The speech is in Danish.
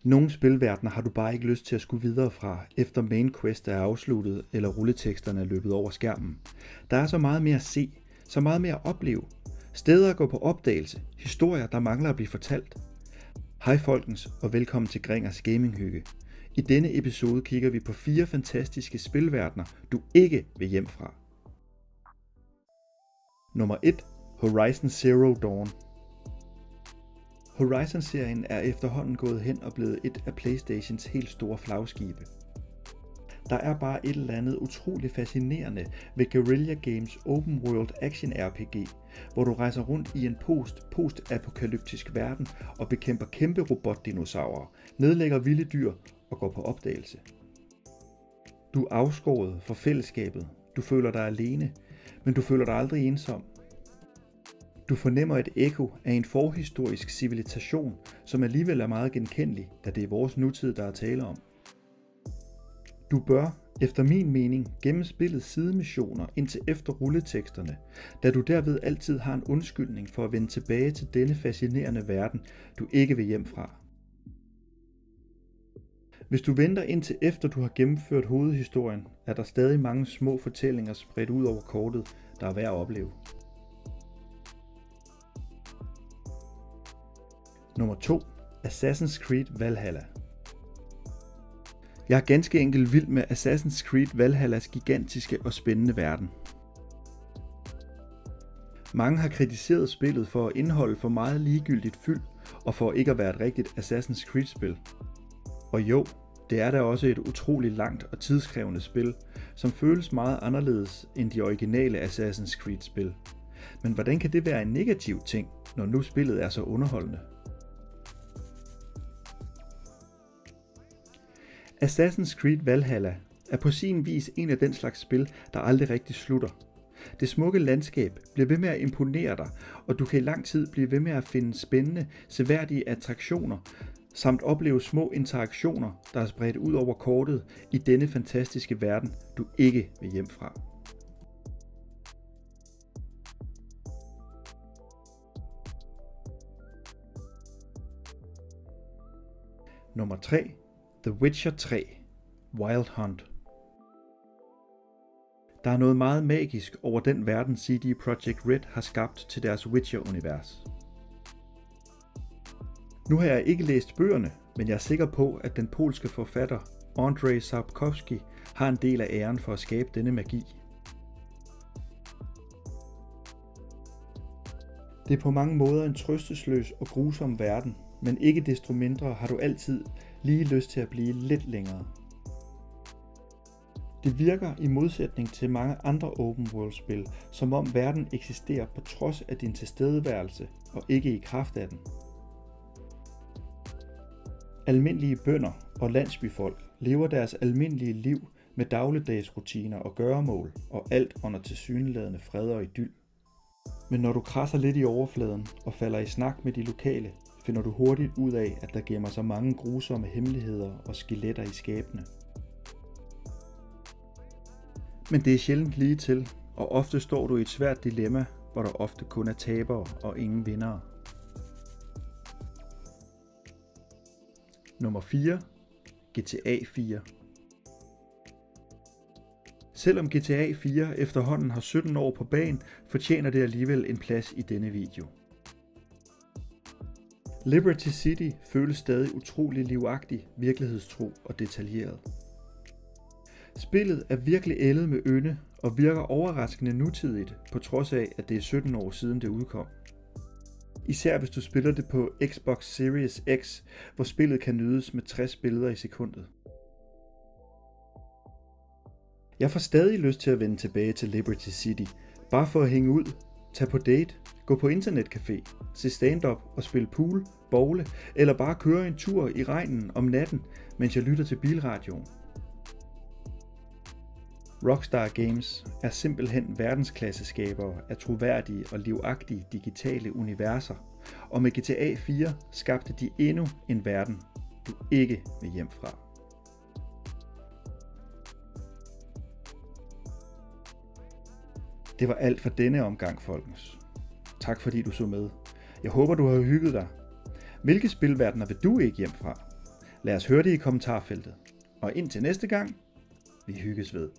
Nogle spilverdener har du bare ikke lyst til at skulle videre fra, efter main quest er afsluttet eller rulleteksterne er løbet over skærmen. Der er så meget mere at se, så meget mere at opleve. Steder at gå på opdagelse, historier der mangler at blive fortalt. Hej folkens og velkommen til Gringers Gaminghygge. I denne episode kigger vi på 4 fantastiske spilverdener, du ikke vil hjem fra. Nummer 1. Horizon Zero Dawn. Horizon-serien er efterhånden gået hen og blevet et af PlayStations helt store flagskibe. Der er bare et eller andet utroligt fascinerende ved Guerrilla Games Open World Action RPG, hvor du rejser rundt i en post-apokalyptisk verden og bekæmper kæmpe robotdinosaurer, nedlægger vilde dyr og går på opdagelse. Du er afskåret fra fællesskabet, du føler dig alene, men du føler dig aldrig ensom. Du fornemmer et ekko af en forhistorisk civilisation, som alligevel er meget genkendelig, da det er vores nutid, der er tale om. Du bør, efter min mening, gemme spillets sidemissioner indtil efter rulleteksterne, da du derved altid har en undskyldning for at vende tilbage til denne fascinerende verden, du ikke vil hjem fra. Hvis du venter indtil efter du har gennemført hovedhistorien, er der stadig mange små fortællinger spredt ud over kortet, der er værd at opleve. Nummer 2. Assassin's Creed Valhalla. Jeg er ganske enkelt vild med Assassin's Creed Valhallas gigantiske og spændende verden. Mange har kritiseret spillet for at indeholde for meget ligegyldigt fyld og for ikke at være et rigtigt Assassin's Creed-spil. Og jo, det er da også et utroligt langt og tidskrævende spil, som føles meget anderledes end de originale Assassin's Creed-spil. Men hvordan kan det være en negativ ting, når nu spillet er så underholdende? Assassin's Creed Valhalla er på sin vis en af den slags spil, der aldrig rigtig slutter. Det smukke landskab bliver ved med at imponere dig, og du kan i lang tid blive ved med at finde spændende, seværdige attraktioner, samt opleve små interaktioner, der er spredt ud over kortet i denne fantastiske verden, du ikke vil hjem fra. Nummer 3. The Witcher 3 Wild Hunt. Der er noget meget magisk over den verden CD Projekt Red har skabt til deres Witcher-univers. Nu har jeg ikke læst bøgerne, men jeg er sikker på, at den polske forfatter Andrzej Sapkowski har en del af æren for at skabe denne magi. Det er på mange måder en trøstesløs og grusom verden, men ikke desto mindre har du altid lige lyst til at blive lidt længere. Det virker i modsætning til mange andre open world spil, som om verden eksisterer på trods af din tilstedeværelse og ikke i kraft af den. Almindelige bønder og landsbyfolk lever deres almindelige liv med dagligdagsrutiner og gøremål og alt under tilsyneladende fred og idyl. Men når du krasser lidt i overfladen og falder i snak med de lokale, finder du hurtigt ud af, at der gemmer sig mange grusomme hemmeligheder og skeletter i skabene. Men det er sjældent lige til, og ofte står du i et svært dilemma, hvor der ofte kun er tabere og ingen vindere. Nummer 4. GTA 4. Selvom GTA 4 efterhånden har 17 år på bagen, fortjener det alligevel en plads i denne video. Liberty City føles stadig utrolig livagtig, virkelighedstro og detaljeret. Spillet er virkelig ældet med ynde og virker overraskende nutidigt, på trods af, at det er 17 år siden det udkom. Især hvis du spiller det på Xbox Series X, hvor spillet kan nydes med 60 billeder i sekundet. Jeg får stadig lyst til at vende tilbage til Liberty City, bare for at hænge ud, tage på date, gå på internetcafé, se stand-up og spille pool, bowle, eller bare køre en tur i regnen om natten, mens jeg lytter til bilradioen. Rockstar Games er simpelthen verdensklasseskabere af troværdige og livagtige digitale universer, og med GTA 4 skabte de endnu en verden, du ikke vil hjem fra. Det var alt for denne omgang, folkens. Tak fordi du så med. Jeg håber, du har hygget dig. Hvilke spilverdener vil du ikke hjem fra? Lad os høre det i kommentarfeltet. Og indtil næste gang, vi hygges ved.